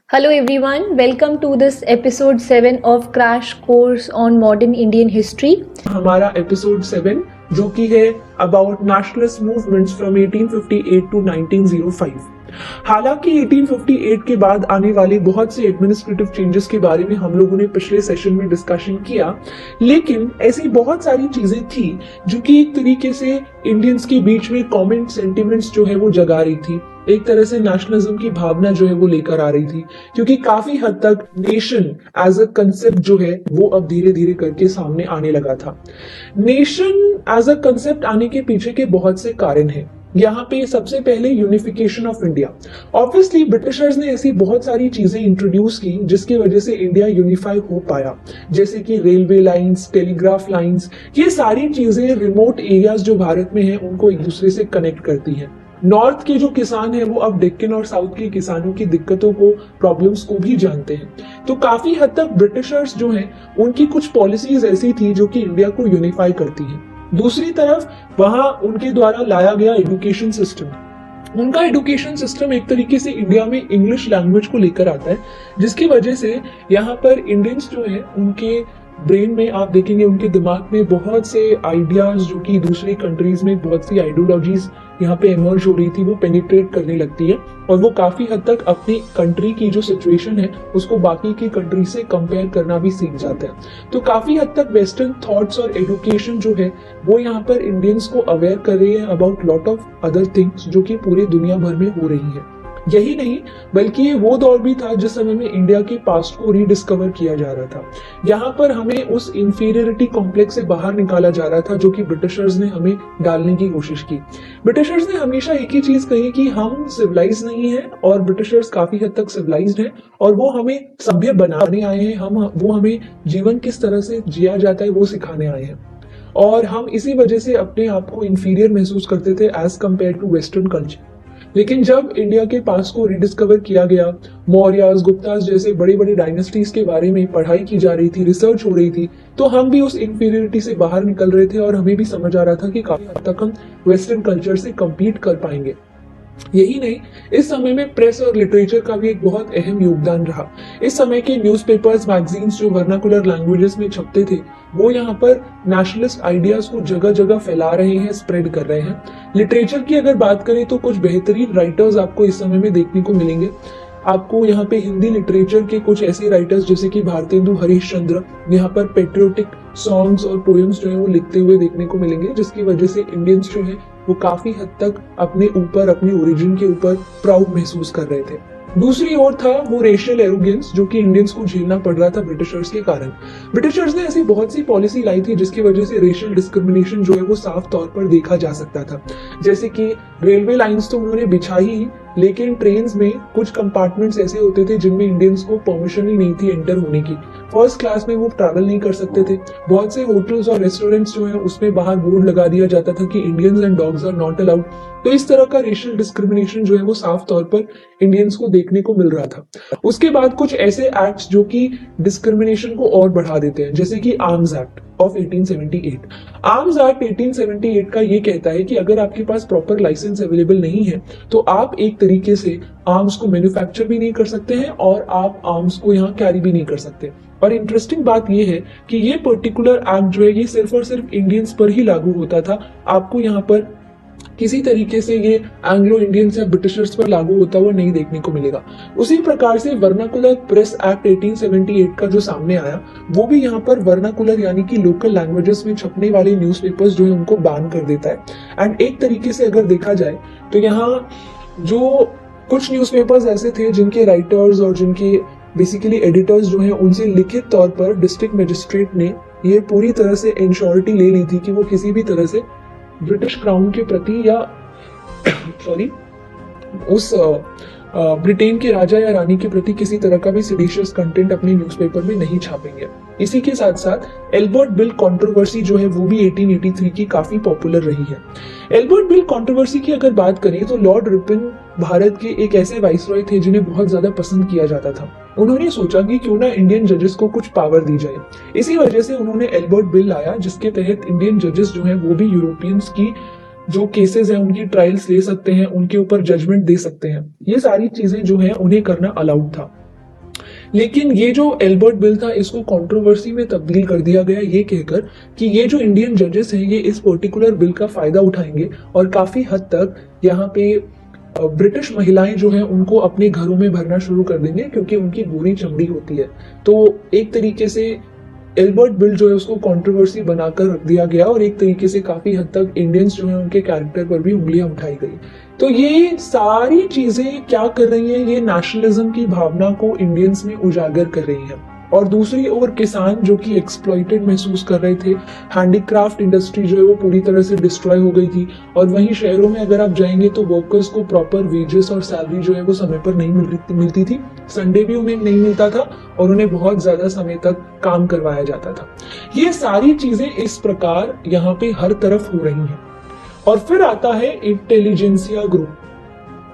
Hello everyone, welcome to this episode 7 of Crash Course on Modern Indian History. हमारा episode 7 जो कि है about nationalist movements from 1858 to 1905। हालांकि 1858 के बाद आने वाले बहुत से एडमिनिस्ट्रेटिव चेंजेस के बारे में हम लोगों ने पिछले सेशन में डिस्कशन किया, लेकिन ऐसी बहुत सारी चीजें थी जो कि एक तरीके से इंडियंस के बीच में कॉमन सेंटिमेंट्स जो है वो जगा रही थी, एक तरह से नेशनलिज्म की भावना जो है वो लेकर आ रही थी, क्योंकि काफी हद तक नेशन एज अ कंसेप्ट जो है वो अब धीरे धीरे करके सामने आने लगा था। नेशन एज अ कंसेप्ट आने के पीछे के बहुत से कारण हैं। यहाँ पे सबसे पहले unification of India. Obviously Britishers ने ऐसी बहुत सारी चीजें इंट्रोड्यूस की जिसकी वजह से इंडिया यूनिफाई हो पाया, जैसे कि रेलवे लाइंस, टेलीग्राफ लाइंस। ये सारी चीजें रिमोट एरियाज जो भारत में हैं उनको एक दूसरे से कनेक्ट करती हैं। नॉर्थ के जो किसान हैं वो अब डेक्कन और साउथ के किसानों की दिक्कतों को, प्रॉब्लम्स को भी जानते हैं। तो काफी हद तक ब्रिटिशर्स जो हैं उनकी कुछ पॉलिसीज ऐसी थी जो कि इंडिया को यूनिफाई करती हैं। दूसरी तरफ वहां उनके द्वारा लाया गया एजुकेशन सिस्टम, उनका एजुकेशन सिस्टम एक तरीके से इंडिया में इंग्लिश लैंग्वेज को लेकर आता है, जिसकी वजह से यहाँ पर इंडियंस जो है उनके ब्रेन में आप देखेंगे, उनके दिमाग में बहुत से आइडियाज जो कि दूसरी कंट्रीज में बहुत सी आइडियोलॉजीज यहाँ पे इमर्ज हो रही थी वो पेनिट्रेट करने लगती है, और वो काफी हद तक अपनी कंट्री की जो सिचुएशन है उसको बाकी की कंट्री से कंपेयर करना भी सीख जाते हैं। तो काफी हद तक वेस्टर्न थॉट्स और एजुकेशन जो है वो यहाँ पर इंडियंस को अवेयर कर रही है about lot of other things जो कि पूरे दुनिया भर में हो रही है। यही नहीं बल्कि ये वो दौर भी था जिस समय में इंडिया के पास्ट को रीडिस्कवर किया जा रहा था। यहाँ पर हमें उस इंफीरियरिटी कॉम्प्लेक्स से बाहर निकाला जा रहा था जो कि ब्रिटिशर्स ने हमें डालने की कोशिश की। ब्रिटिशर्स ने हमेशा एक ही चीज कही कि हम सिविलाइज नहीं है, और ब्रिटिशर्स काफी हद तक सिविलाइज्ड हैं और वो हमें सभ्य बनाने आए हैं। वो हमें जीवन किस तरह से जिया जाता है वो सिखाने आए हैं, और हम इसी वजह से अपने आप को इंफीरियर महसूस करते थे as compare to western culture. लेकिन जब इंडिया के पास को रिडिस्कवर किया गया, मौर्यास, गुप्तास जैसे बड़ी बड़ी डायनेस्टीज के बारे में पढ़ाई की जा रही थी, रिसर्च हो रही थी, तो हम भी उस इंफीरियरिटी से बाहर निकल रहे थे और हमें भी समझ आ रहा था कि काफी हद तक हम वेस्टर्न कल्चर से कम्पीट कर पाएंगे। यही नहीं, इस समय में प्रेस और लिटरेचर का भी एक बहुत अहम योगदान रहा। इस समय के न्यूज़पेपर्स, मैगजीन्स जो वर्नाकुलर लैंग्वेजेस में छपते थे वो यहाँ पर नेशनलिस्ट आइडियाज को जगह जगह फैला रहे हैं, स्प्रेड कर रहे हैं। लिटरेचर की अगर बात करें तो कुछ बेहतरीन राइटर्स आपको इस समय में देखने को मिलेंगे। आपको यहाँ पे हिंदी लिटरेचर के कुछ ऐसे राइटर्स जैसे कि भारतेंदु हरीशचंद्र यहाँ पर पेट्रियोटिक सॉन्ग्स और पोएम्स जो है वो लिखते हुए देखने को मिलेंगे, जिसकी वजह से इंडियंस जो है वो काफी हद तक अपने ऊपर, अपने ओरिजिन के ऊपर प्राउड महसूस कर रहे थे। दूसरी ओर था वो रेशियल एरोगेंस जो कि इंडियंस को झेलना पड़ रहा था ब्रिटिशर्स के कारण। ब्रिटिशर्स ने ऐसी बहुत सी पॉलिसी लाई थी जिसकी वजह से रेशियल डिस्क्रिमिनेशन जो है वो साफ तौर पर देखा जा सकता था। जैसे कि रेलवे लाइंस तो उन्होंने बिछाई ही, लेकिन ट्रेन्स में कुछ कंपार्टमेंट्स ऐसे होते थे जिनमें इंडियंस को परमिशन ही नहीं थी एंटर होने की। फर्स्ट क्लास में वो ट्रैवल नहीं कर सकते थे। बहुत से होटल्स और रेस्टोरेंट्स जो है उसमें बाहर बोर्ड लगा दिया जाता था कि Indians and dogs are not allowed. तो इस तरह का रेशियल डिस्क्रिमिनेशन जो है वो साफ तौर पर इंडियंस को देखने को मिल रहा था। उसके बाद कुछ ऐसे एक्ट्स जो कि डिस्क्रिमिनेशन को और बढ़ा देते हैं, जैसे कि arms act of 1878। Arms act 1878 का ये कहता है कि अगर आपके पास प्रॉपर लाइसेंस अवेलेबल नहीं है तो आप एक तरीके से आर्म्स को मैन्युफैक्चर भी नहीं कर सकते हैं और आप आर्म्स को यहाँ कैरी भी नहीं कर सकते। और इंटरेस्टिंग बात यह है कि ये पर्टिकुलर एक्ट जो है ये सिर्फ और सिर्फ इंडियंस पर ही लागू होता था। आपको यहाँ पर किसी तरीके से ये एंग्लो इंडियंस या ब्रिटिशर्स पर लागू होता हुआ नहीं देखने को मिलेगा। उसी प्रकार से वर्नाकुलर प्रेस एक्ट 1878 का जो सामने आया वो भी यहाँ पर वर्नाकुलर यानी कि लोकल लैंग्वेजेस में छपने वाले न्यूज़पेपर्स जो है उनको बैन कर देता है। एंड एक तरीके से अगर देखा जाए तो यहाँ जो कुछ न्यूज़पेपर्स ऐसे थे जिनके राइटर्स और जिनके बेसिकली एडिटर्स जो हैं उनसे लिखित तौर पर डिस्ट्रिक्ट मजिस्ट्रेट ने ये पूरी तरह से इंश्योरिटी ले ली थी कि वो किसी भी तरह से ब्रिटिश क्राउन के प्रति या उस ब्रिटेन के राजा या रानी के प्रति किसी तरह का भी सिडिशियस कंटेंट अपने न्यूज़पेपर में नहीं छापेंगे। इसी के साथ साथ एल्बर्ट बिल कंट्रोवर्सी जो है वो भी 1883 की काफी पॉपुलर रही है। एल्बर्ट बिल कंट्रोवर्सी की अगर बात करें तो लॉर्ड रिपन भारत के एक ऐसे वाइसरॉय थे जिन्हें बहुत ज्यादा पसंद किया जाता था। उन्होंने सोचा कि क्यों ना इंडियन जजेस को कुछ पावर दी जाए। इसी वजह से उन्होंने एल्बर्ट बिल लाया जिसके तहत इंडियन जजेस जो है वो भी यूरोपियंस की जो केसेस हैं उनकी ट्रायल्स ले सकते हैं, उनके ऊपर जजमेंट दे सकते हैं। ये सारी चीजें जो है उन्हें करना अलाउड था। लेकिन ये जो एल्बर्ट बिल था इसको कंट्रोवर्सी में तब्दील कर दिया गया ये कहकर कि ये जो इंडियन जजेस हैं ये इस पर्टिकुलर बिल का फायदा उठाएंगे और काफी हद तक यहाँ पे ब्रिटिश महिलाएं जो हैं उनको अपने घरों में भरना शुरू कर देंगे क्योंकि उनकी गोरी चमड़ी होती है। तो एक तरीके से एल्बर्ट बिल जो है उसको कंट्रोवर्सी बनाकर रख दिया गया और एक तरीके से काफी हद तक इंडियंस जो है उनके कैरेक्टर पर भी उंगलियां उठाई गई। तो ये सारी चीजें क्या कर रही हैं, ये नेशनलिज्म की भावना को इंडियंस में उजागर कर रही हैं। और दूसरी ओर किसान जो कि एक्सप्लॉइटेड महसूस कर रहे थे, हैंडीक्राफ्ट इंडस्ट्री जो है वो पूरी तरह से डिस्ट्रॉय हो गई थी। और वहीं शहरों में अगर आप जाएंगे तो वर्कर्स को प्रॉपर वेजेस और सैलरी जो है वो समय पर नहीं मिलती थी, संडे भी उन्हें नहीं मिलता था और उन्हें बहुत ज्यादा समय तक काम करवाया जाता था। ये सारी चीजें इस प्रकार यहाँ पे हर तरफ हो रही हैं। और फिर आता है इंटेलिजेंसिया ग्रुप,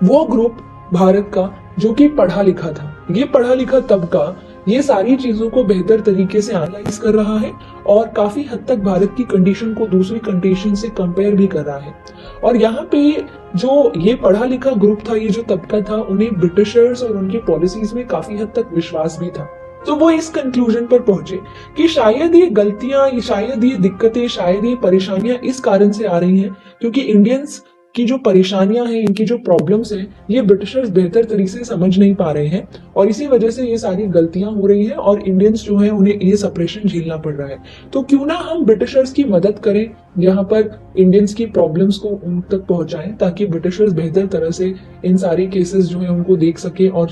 वो ग्रुप भारत का जो कि पढ़ा लिखा था। ये पढ़ा लिखा तबका ये सारी चीजों को बेहतर तरीके से एनालाइज कर रहा है और काफी हद तक भारत की कंडीशन को दूसरी कंडीशन से कंपेयर भी कर रहा है। और यहाँ पे जो ये पढ़ा लिखा ग्रुप था, ये जो तबका था, उन्हें ब्रिटिशर्स और उनकी पॉलिसीज में काफी हद तक विश्वास भी था। तो वो इस कंक्लूजन पर पहुंचे कि शायद ये गलतियां, शायद ये दिक्कतें, शायद ये परेशानियां इस कारण से आ रही हैं क्योंकि इंडियंस की जो परेशानियां हैं, इनकी जो प्रॉब्लम्स हैं, ये ब्रिटिशर्स बेहतर तरीके से समझ नहीं पा रहे हैं और इसी वजह से ये सारी गलतियां हो रही हैं और इंडियंस जो हैं उन्हें ये सप्रेशन झेलना पड़ रहा है। तो क्यों ना हम ब्रिटिशर्स की मदद करें, यहाँ पर इंडियंस की प्रॉब्लम्स को उन तक पहुंचाएं ताकि ब्रिटिशर्स बेहतर तरह से इन सारी केसेस जो है उनको देख सके और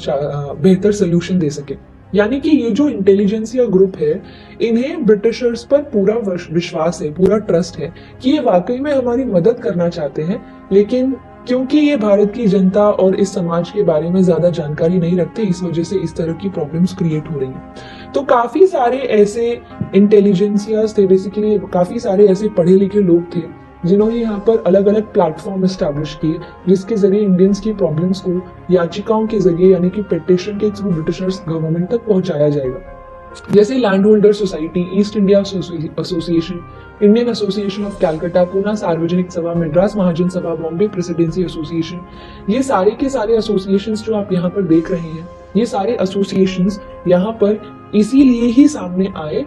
बेहतर सोल्यूशन दे सके। यानी कि ये जो इंटेलिजेंसिया ग्रुप है, इन्हें ब्रिटिशर्स पर पूरा विश्वास है, पूरा ट्रस्ट है कि ये वाकई में हमारी मदद करना चाहते हैं, लेकिन क्योंकि ये भारत की जनता और इस समाज के बारे में ज्यादा जानकारी नहीं रखते, इस वजह से इस तरह की प्रॉब्लम्स क्रिएट हो रही हैं। तो काफी सारे ऐसे इंटेलिजेंसियाज थे, बेसिकली काफी सारे ऐसे पढ़े लिखे लोग थे जिन्होंने यहाँ पर अलग अलग प्लेटफॉर्म एस्टैब्लिश किए जिसके जरिए इंडियंस की प्रॉब्लम्स को याचिकाओं के जरिए यानी कि पिटिशन के थ्रू ब्रिटिशर्स गवर्नमेंट तक पहुंचाया जाएगा। जैसे land holder society, east India association, Indian association of Calcutta, Poona सार्वजनिक सभा, मद्रास महाजन सभा, बॉम्बे प्रेसिडेंसी एसोसिएशन, ये सारे के सारे एसोसिएशंस जो आप यहाँ पर देख रहे हैं, ये सारे एसोसिएशंस यहाँ पर इसीलिए ही सामने आए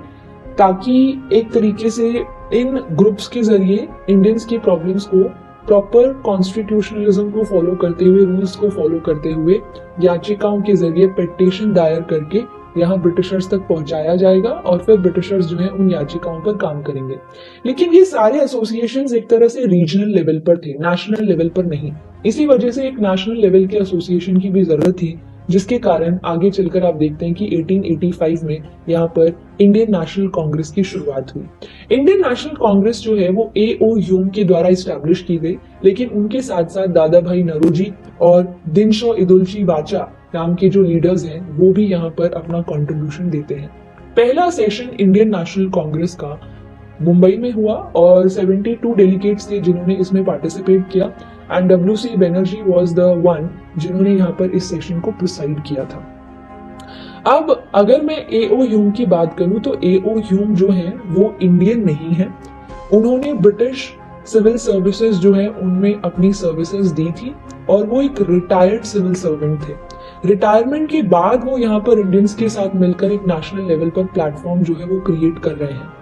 ताकि एक तरीके से इन ग्रुप्स के जरिए इंडियंस की प्रॉब्लम्स को प्रॉपर कॉन्स्टिट्यूशनलिज्म को फॉलो करते हुए, रूल्स को फॉलो करते हुए याचिकाओं के जरिए पिटीशन दायर करके यहाँ ब्रिटिशर्स तक पहुंचाया जाएगा और फिर ब्रिटिशर्स जो है उन याचिकाओं पर काम करेंगे। लेकिन ये सारे एसोसिएशंस एक तरह से रीजनल लेवल पर थे, नेशनल लेवल पर नहीं। इसी वजह से एक नेशनल लेवल के एसोसिएशन की भी जरूरत थी, जिसके कारण आगे चलकर आप देखते हैं कि 1885 में यहाँ पर इंडियन नेशनल कांग्रेस की शुरुआत हुई। इंडियन नेशनल कांग्रेस जो है वो A.O. ह्यूम के द्वारा इस्टेब्लिश की गई, लेकिन उनके साथ साथ दादा भाई नौरोजी और दिनशॉ इदुल्ची बाचा नाम के जो लीडर्स हैं वो भी यहाँ पर अपना कंट्रीब्यूशन देते हैं। पहला सेशन इंडियन नेशनल कांग्रेस का मुंबई में हुआ और 72 डेलीगेट्स थे जिन्होंने इसमें पार्टिसिपेट किया and W.C. Banerjee was the one जिन्होंने यहाँ पर इस सेशन को प्रिसाइड किया था। अब अगर मैं A.O. ह्यूम की बात करूं तो A.O. ह्यूम जो है वो इंडियन नहीं है। उन्होंने ब्रिटिश सिविल सर्विसेज जो है उनमें अपनी सर्विसेज दी थी और वो एक रिटायर्ड सिविल सर्वेंट थे। रिटायरमेंट के बाद वो यहाँ पर इंडियंस के साथ मिलकर एक नेशनल लेवल पर प्लेटफॉर्म जो है वो क्रिएट कर रहे हैं।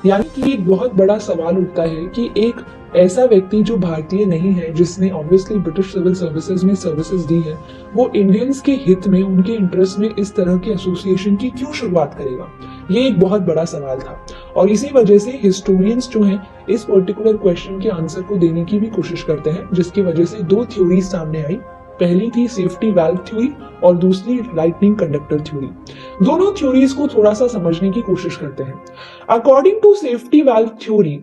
यानी कि एक बहुत बड़ा सवाल उठता है कि एक ऐसा व्यक्ति जो भारतीय नहीं है, जिसने ऑब्वियसली ब्रिटिश सिविल सर्विसेज में सर्विसेज दी है, वो इंडियंस के हित में, उनके इंटरेस्ट में इस तरह के एसोसिएशन की क्यों शुरुआत करेगा। ये एक बहुत बड़ा सवाल था और इसी वजह से हिस्टोरियंस जो हैं इस पर्टिकुलर क्वेश्चन के आंसर को देने की भी कोशिश करते हैं, जिसकी वजह से दो थ्योरीज सामने आई। पहली थी सेफ्टी वाल्व थ्योरी और दूसरी लाइटनिंग कंडक्टर थ्योरी। दोनों थ्योरीज को थोड़ा सा समझने की कोशिश करते हैं। According to safety valve theory,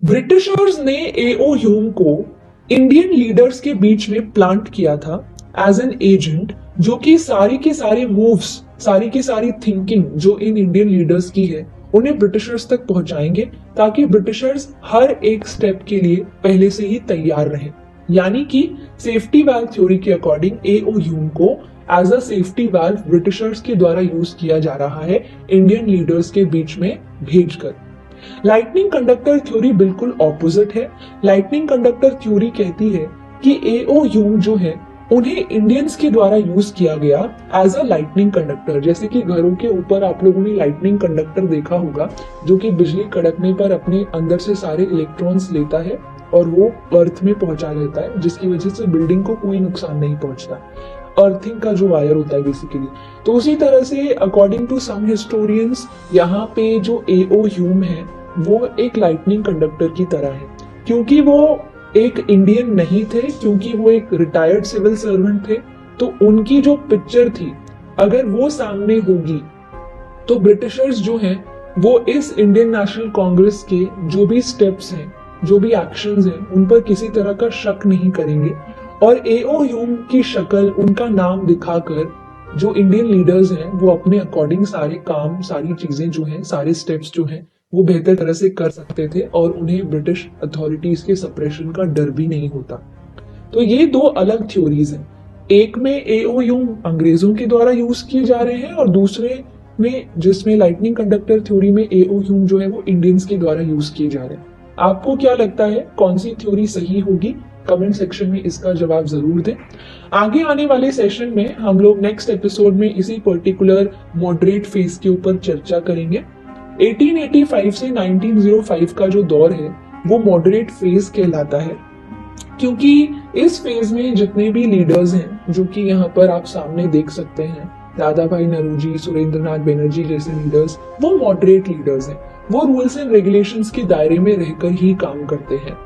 Britishers ने A.O. ह्यूम को इंडियन लीडर्स के बीच में प्लांट किया था एज एन एजेंट, जो कि सारी के सारे मूव्स, सारी की सारी थिंकिंग जो इन इंडियन लीडर्स की है उन्हें ब्रिटिशर्स तक पहुंचाएंगे ताकि ब्रिटिशर्स हर एक स्टेप के लिए पहले से ही तैयार रहें। यानी कि सेफ्टी वाल्व थ्योरी के अकॉर्डिंग A.O. ह्यूम को as a safety valve Britishers के द्वारा यूज किया जा रहा है इंडियन लीडर्स के बीच में भेजकर। लाइटनिंग कंडक्टर थ्योरी बिल्कुल ऑपोजिट है। लाइटनिंग कंडक्टर थ्योरी कहती है कि A.O. ह्यूम जो है उन्हें इंडियंस के द्वारा यूज किया गया एज अ लाइटनिंग कंडक्टर। जैसे कि घरों के ऊपर आप लोगों ने लाइटनिंग कंडक्टर देखा होगा, जो कि बिजली कड़कने पर अपने अंदर से सारे इलेक्ट्रॉन्स लेता है और वो अर्थ में पहुंचा देता है, जिसकी वजह से बिल्डिंग को कोई नुकसान नहीं पहुंचता। अर्थिंग का जो वायर होता है बेसिकली। तो उसी तरह से अकॉर्डिंग टू सम हिस्टोरियंस, यहाँ पे जो एओ ह्यूम है वो एक लाइटनिंग कंडक्टर की तरह है, क्योंकि वो एक इंडियन नहीं थे, क्योंकि वो एक रिटायर्ड सिविल सर्वेंट थे। तो उनकी जो पिक्चर थी, अगर वो सामने होगी तो ब्रिटिशर्स जो हैं वो इस इंडियन नेशनल कांग्रेस के जो भी स्टेप्स हैं, जो भी एक्शंस हैं, उन पर किसी तरह का शक नहीं करेंगे। और एओ ह्यूम की शक्ल, उनका नाम दिखाकर जो इंडियन लीडर्स हैं वो अपने अकॉर्डिंग सारे काम, सारी चीजें जो हैं, सारे स्टेप्स जो हैं वो बेहतर तरह से कर सकते थे और उन्हें ब्रिटिश अथॉरिटीज के सप्रेशन का डर भी नहीं होता। तो ये दो अलग थ्योरीज हैं। एक में एओ ह्यूम अंग्रेजों के द्वारा यूज किए जा रहे हैं और दूसरे में, जिसमें लाइटनिंग कंडक्टर थ्योरी में एओ ह्यूम जो है वो इंडियंस के द्वारा यूज किए जा रहे हैं। आपको क्या लगता है कौन सी थ्योरी सही होगी? कमेंट सेक्शन में इसका जवाब जरूर दें। आगे आने वाले सेशन में हम लोग नेक्स्ट एपिसोड में इसी पर्टिकुलर मॉडरेट फेज के ऊपर चर्चा करेंगे। 1885 से 1905 का जो दौर है वो मॉडरेट फेज कहलाता है, क्योंकि इस फेज में जितने भी लीडर्स हैं, जो कि यहाँ पर आप सामने देख सकते हैं, दादा भाई नौरोजी, सुरेंद्रनाथ बनर्जी जैसे लीडर्स, वो मॉडरेट लीडर्स हैं। वो रूल्स एंड रेगुलेशंस के दायरे में रहकर ही काम करते हैं।